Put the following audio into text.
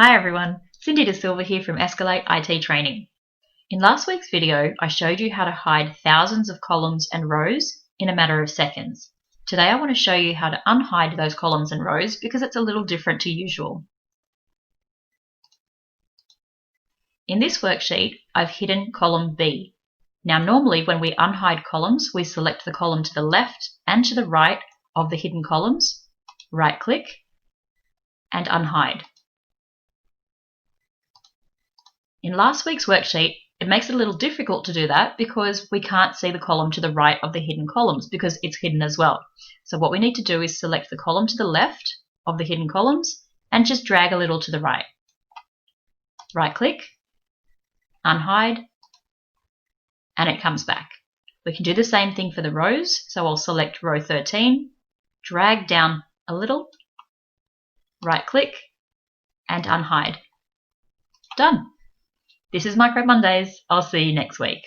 Hi everyone, Cindy De Silva here from Escalate IT Training. In last week's video, I showed you how to hide thousands of columns and rows in a matter of seconds. Today I want to show you how to unhide those columns and rows because it's a little different to usual. In this worksheet, I've hidden column B. Now normally when we unhide columns, we select the column to the left and to the right of the hidden columns, right-click, and unhide. In last week's worksheet, it makes it a little difficult to do that because we can't see the column to the right of the hidden columns because it's hidden as well. So what we need to do is select the column to the left of the hidden columns and just drag a little to the right. Right-click, unhide, and it comes back. We can do the same thing for the rows, so I'll select row 13, drag down a little, right-click, and unhide. Done! This is Micro Mondays. I'll see you next week.